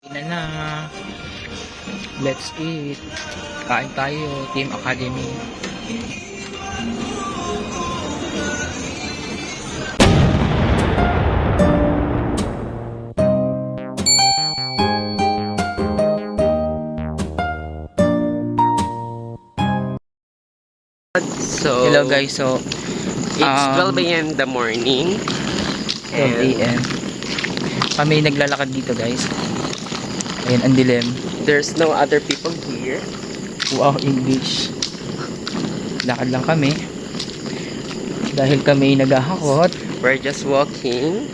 Ina na. Let's eat. Kain tayo, Team Academy. So, Hello guys, so it's 12 a.m. in the morning. 12 a.m. Kami naglalakad dito guys. Ayun, ang dilim. There's no other people here. Wow, English. Lakad lang kami. Dahil kami naghahakot. We're just walking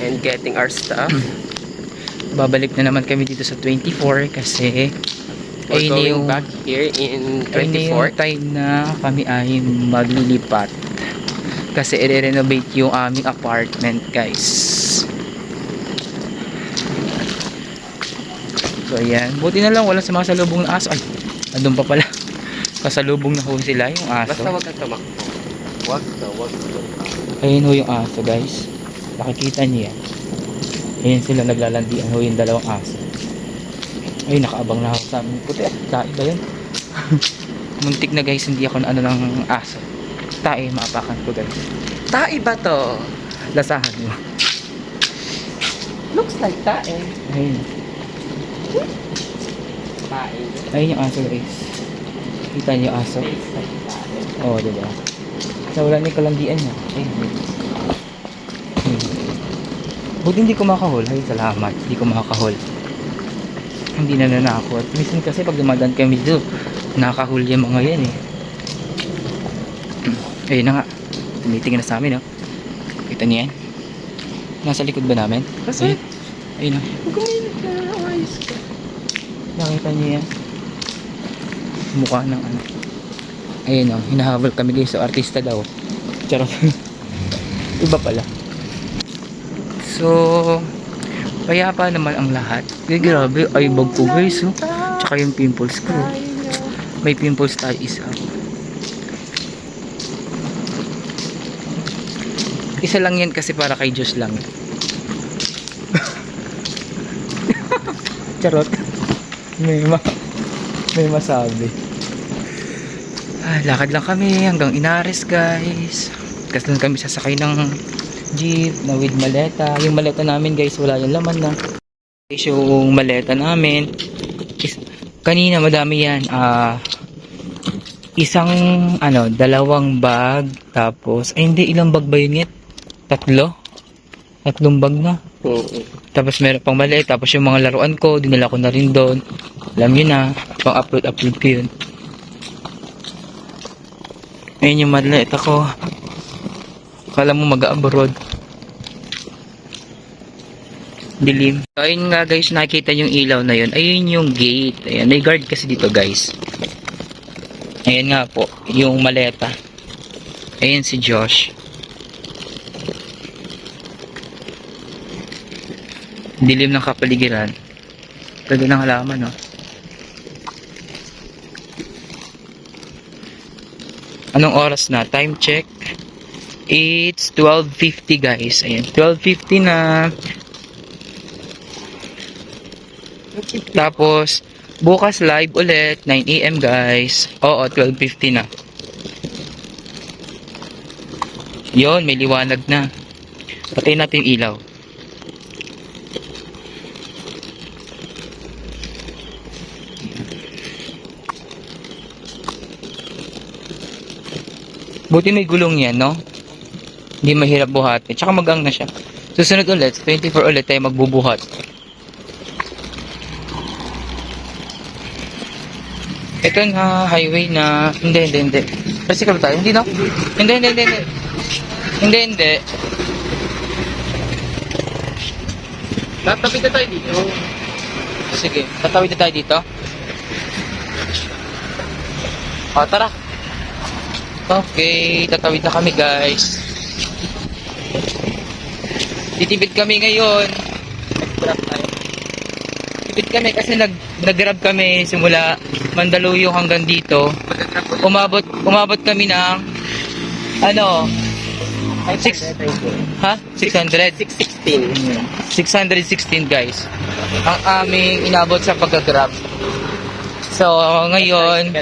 and getting our stuff. Babalik na naman kami dito sa 24 kasi We're ayun going yung back here in ayun na yung 24. time na kami ay maglilipat. Kasi i-renovate yung aming apartment guys. So ayan, buti na lang walang sumasalubong na aso. Ay, andun pa pala. Kasalubong na ho sila yung aso. Basta wag kang tumakbo. Wag ka. Ayun ho yung aso guys. Nakikita niyo yan. Ayun sila naglalandian ho yung dalawang aso. Ay, nakaabang na ako sa amin. Puti, tae ba yun? Muntik na guys, hindi ako na ano ng aso. Tae, maapakan ko guys. Tae ba to? Lasahan mo. Looks like tae. Ayun. Tae. Ayun yung aso guys. Kita niyo yung aso? Tastes like tae. Oo, diba? So, wala na yung kalandian niya. Ayun. Buti hindi ko makahol. Ay, salamat. Hindi ko makahol. Hindi na nanakot. Minsan kasi pag dumadaan kami dito, nakahuli yung mga yan eh. Ayun na nga. Tumitingin na sa amin, no? Kita niya yan? Nasa likod ba namin? Kasi, ayun na. gumilit na. Ayos ka. Nakita niya yan? Mukha ng ano. Ayun o. Hinahabol kami guys. So, artista daw. Charot. Iba pala. So, payapa naman ang lahat. Ay, grabe. Ay, bag ko guys. Oh. Tsaka yung pimples ko. May pimples tayo isa. Isa lang yan kasi para kay Diyos lang. Charot. May masabi. Ah, lakad lang kami hanggang Inares guys. Kasi doon kami sasakay ng jeep na with maleta. Yung maleta namin guys, wala yung laman na. Yung maleta namin kanina madami yan. Isang dalawang bag. Tapos ay hindi, ilang bag ba yun? Tatlong bag na. Tapos meron pang maliit. Tapos yung mga laruan ko, dinala ko na rin doon. Alam nyo na, pang upload ko yun. Ayun yung maliit ako. Kala mo mag-abroad. Dilim. So, ayun nga guys, nakikita yung ilaw na yun. Ayun yung gate. Ayan, may guard kasi dito guys. Ayun nga po, yung maleta. Ayun si Josh. Dilim ng kapaligiran. Ganda ng halaman, no? Anong oras na? Time check. It's 12:50 guys. Ayan, 12:50 na. Tapos, bukas live ulit, 9 AM guys. Oo, 12:50 na. Yon, may liwanag na. Patayin natin yung ilaw. Buti may gulong yan, no? Hindi mahirap buhatin. Tsaka magang na siya. Susunod ulit, 24 ulit tayo magbubuhat. Ito na highway na... Hindi. Bicycle tayo? Hindi, no? Hindi. Tatapit na tayo dito. Sige, tatawid na tayo dito. O, tara. Okay, tatawid na kami guys. Titipid kami ngayon. Titipid kami kasi nag-grab kami simula Mandaluyong hanggang dito. Umabot kami ng Ha? 600? 616. 616 guys. Ang aming inabot sa pagka-grab. So, ngayon,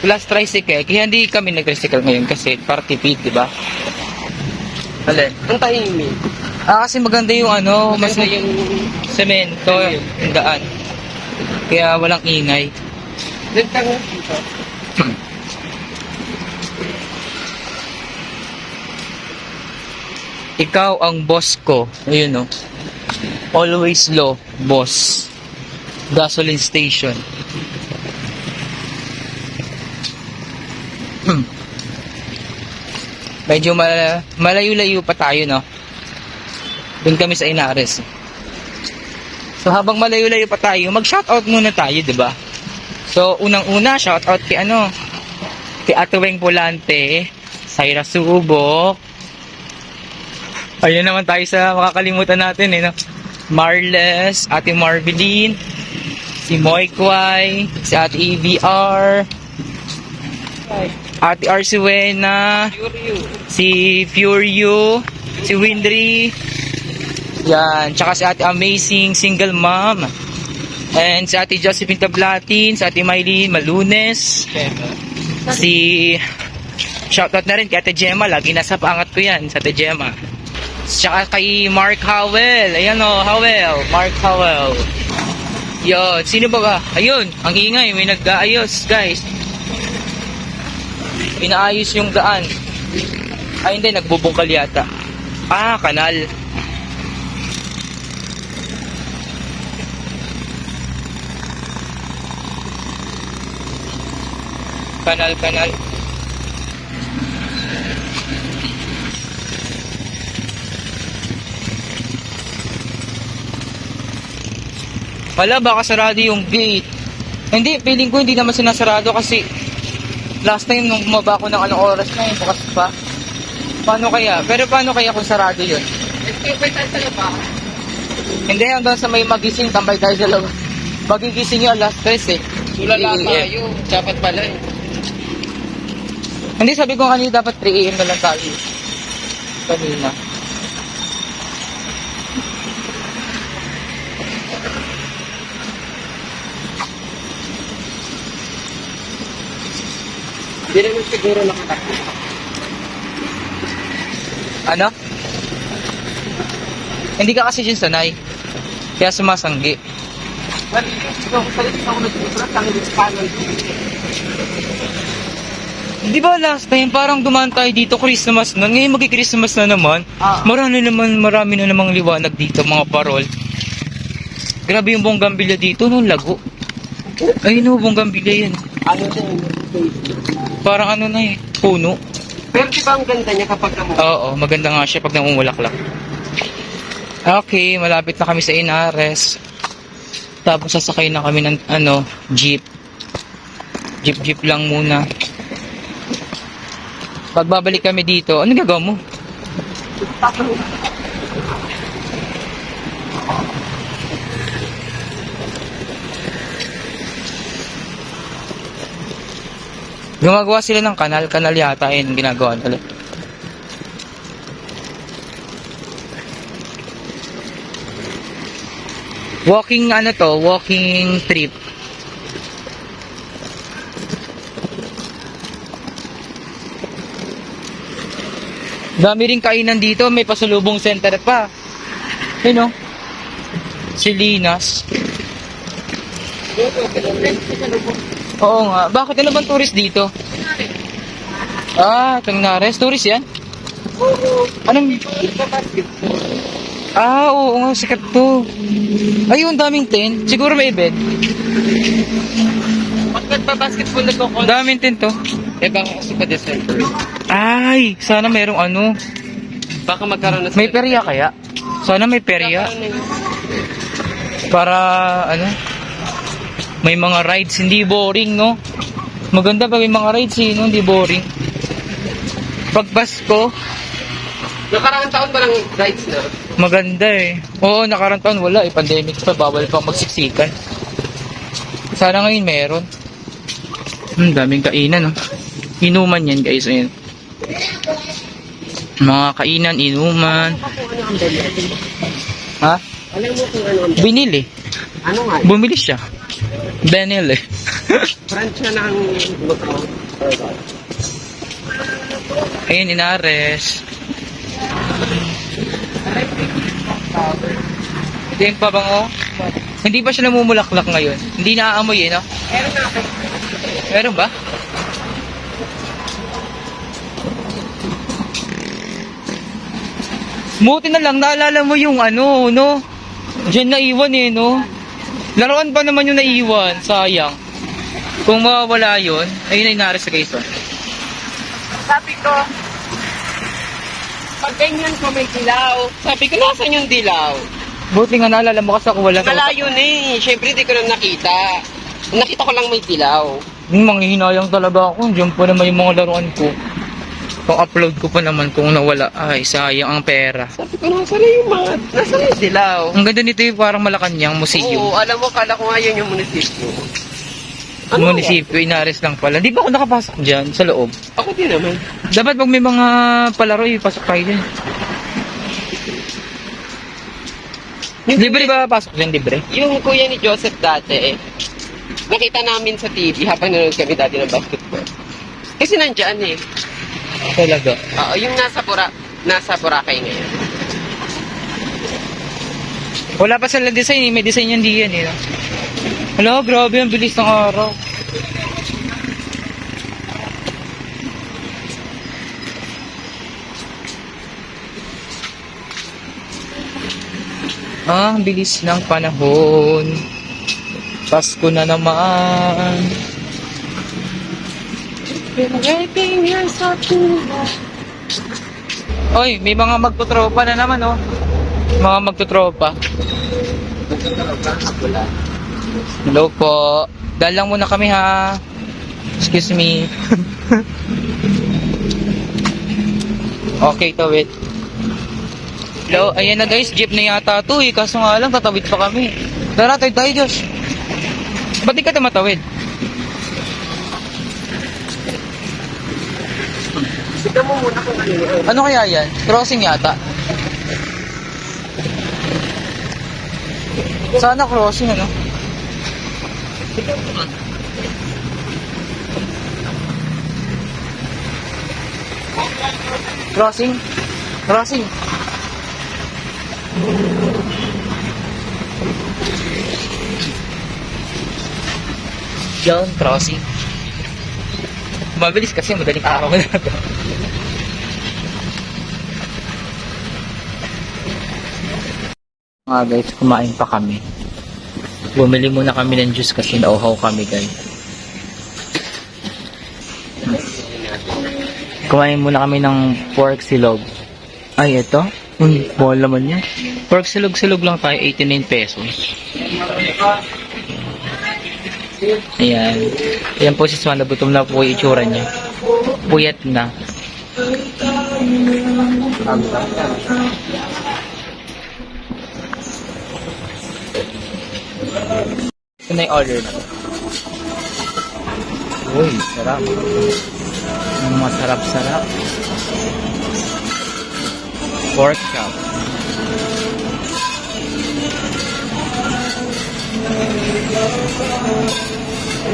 plus tricycle. Kaya hindi kami nag-tricycle ngayon kasi para tipid, di ba? Alin? Ang tahimik. Kasi maganda yung ano, mas Maganda yung semento, yung daan. Kaya walang ingay. nagtanong dito. Ikaw ang boss ko. Ayun, no? Always low, boss. Gasoline station. Medyo malayo-layo pa tayo, no? Doon kami sa Inares. So, habang malayo-layo pa tayo, mag-shoutout muna tayo, di ba? So, unang-una, shoutout kay kay Ate Weng Volante, Syra Subok. Ayun naman tayo sa makakalimutan natin, no? Marles, Ate Marveline, si Moy Kwai, si Ate EVR, Ate Arsuena, si Furio, si Windry, yan, tsaka si Ate Amazing Single Mom, and si Ate Josephine Tablatin, si Ate Maylene Malunes, si shoutout na rin kay Ate Gemma, lagi nasa paangat ko yan, sa Ate Gemma. Tsaka kay Mark Howell, ayan o, Howell, Mark Howell. Yun, sino ba? Ayun, ang ingay, may nag-aayos, guys. Inaayos yung daan. Ay, hindi, nagbubungkal yata. Kanal. Kanal. Wala, baka sarado yung gate. Hindi, feeling ko hindi naman sinasarado kasi last time nung bumaba ko ng anong oras na yun, bukas pa. Paano kaya? Pero paano kaya kung sarado yun? Hindi, hanggang sa may magising, tambay tayo sa loob. Magigising yung alas 3 eh. Tulala tayo. Dapat pala eh. Hindi, sabi ko kanina dapat 3 AM na lang tayo. Kanina. Hindi naman siguro nakatakot. Ano? Hindi ka kasi dyan sanay. Kaya sumasanggi. Di ba last time parang dumaan tayo dito Christmas na. Ngayon magi-Christmas na naman. Marami na namang liwanag dito, mga parol. Grabe yung bonggambilya dito, no, lago. Ay no, bonggambilya yan. Ano din? Parang ano na eh, puno. Pero di ba ang ganda niya kapag naman? Oo, maganda nga siya pag namumulaklak. Okay, malapit na kami sa Inares. Tapos sasakay na kami ng jeep. Jeep lang muna. Pag babalik kami dito, ano gagawa mo? Gumagawa sila ng kanal yata yun ginagawa nila. Walking trip. Dami rin kainan dito, may pasalubong center pa. Yun o. Silinas. Oo nga. Bakit ano bang tourist dito? Itong Nares. Tourist yan? Anong? Oo nga. Sikat to. Ayun, daming tent. Siguro may event. Bakit pa basketball nagkukon? Daming tent to. Baka kasi pa December. Ay, sana merong Baka magkaroon na May perya kaya? Sana may perya. Para, may mga rides. Hindi boring, no? Maganda pag may mga rides, no? Hindi boring. Pag Pasko, Nakaraan taon ba ng rides na? maganda eh. Oo, nakarang taon wala eh. Pandemic pa, bawal pang magsiksikan. Sana ngayon meron. Daming kainan, no? Inuman yan, guys. Ayan. Mga kainan, inuman. Alam mo kung ano ang dali. Ha? Alam mo kung ano ang dali. Binili. Ano nga? Bumili siya. Benil eh. Branch na ng luto. Ayun, inares. Ito yung pabango. Hindi ba siya namumulaklak ngayon? Hindi naaamoy eh, no? Meron na ako. Meron ba? Buti na lang, naalala mo yung ano, no? Diyan naiwan eh, no? Laruan pa naman yung naiwan, sayang. Kung mawawala yun, ayun na inares sa Quezon. Sabi ko, pag ganyan ko may dilaw, sabi ko, nasan yung dilaw? Buti nga naalala mo kasi ako wala sa Malayo na eh. Siyempre, di ko na nakita. Nakita ko lang may dilaw. Manghihinayang talaga ako. Diyan pa naman yung mga laruan ko. Pang-upload ko pa naman kung nawala. Ay, sayang ang pera. Sabi ko, nasan na yung dilaw? Ang ganda nito yung parang Malacanang museum. Oo, alam mo, kala ko nga yun yung munisipyo. Yung munisipyo, inares lang pala. Di ba ako nakapasok dyan sa loob? Ako din naman. Dapat pag may mga palaro, ipasok tayo dyan. Libre ba pasok dyan, libre? Yung kuya ni Joseph dati, nakita namin sa TV habang nanonood kami dati ng basketball. Kasi nandyan eh. Talaga. Oo, yung nasa Boracay ngayon. Wala pa sila design eh. May design yan diyan eh. No? Hala, grabe ang bilis ng araw. Ah, ang bilis ng panahon. Pasko na naman. Oy, may mga magtutropa na naman, oh. Mga magtutropa. Hello po. Dahil lang muna kami, ha. Excuse me. Okay, tawid. Hello, ayan na guys, jeep na yata to eh. Kaso nga lang, tatawid pa kami. Tara, tayo, Josh. Ba't di ka tumatawid? Tignan mo muna kung ano yun. Ano kaya yan? Crossing yata. Sana crossing, ano? Crossing? Crossing. Yun, crossing. Mabilis kasi madaling araw na ito. Mga guys, kumain pa kami. Bumili muna kami ng juice kasi nauhaw kami guys. Kumain muna kami ng pork silog. Ay, ito? Mahal naman yan. Pork silog-silog lang tayo, 89 pesos. Ayan. Ayan po si Swan, nagutom na po yung itsura niya. Puyat na. Ito na yung order na. Uy, sarap. Masarap-sarap. Pork chop.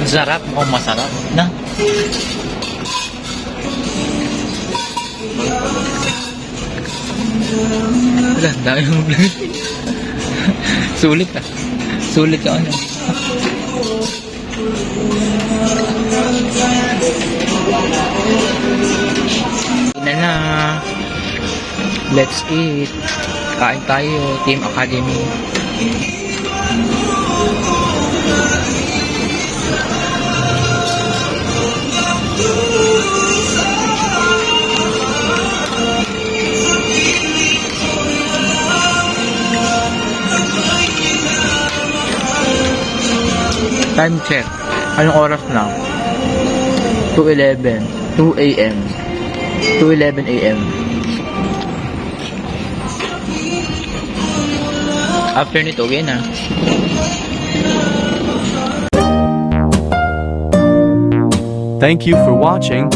Sarap, mukhang masarap na. Wala, dami mong vlog. Sulit ah. Sulit yung ano. Ina na. Let's eat. Kain tayo, Team Academy. Time check. Anong oras na? 2:11. 2 a.m. 2:11 a.m. After nito, uwi na. Thank you for watching.